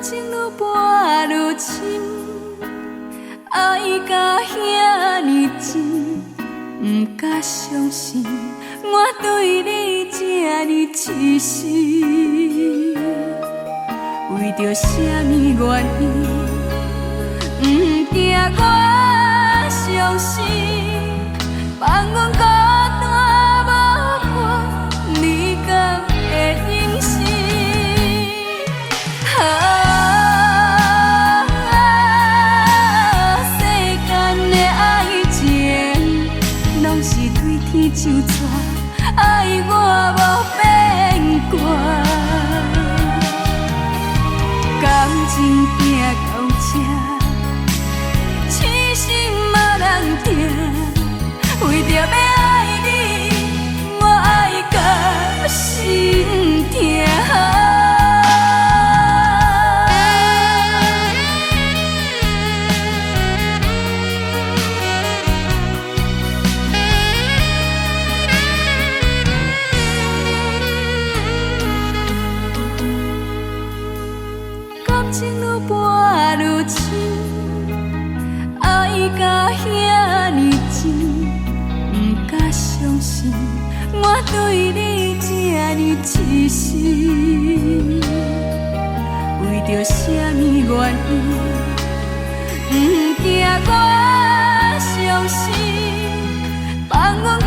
情愈跋愈深，爱甲遐尼真，不敢相信我对你这呢痴心。为着什么原因，不惊我伤心，放阮孤单无伴，你敢会忍心？世间的爱情，拢是对天就纸，爱我无变卦。感情行到这，痴心嘛人定，为着要爱你，我爱到心痛。感情愈跋愈深，爱甲遐尼真，不敢相信我对你这呢痴心。为着什么原因，不惊我伤心，放阮孤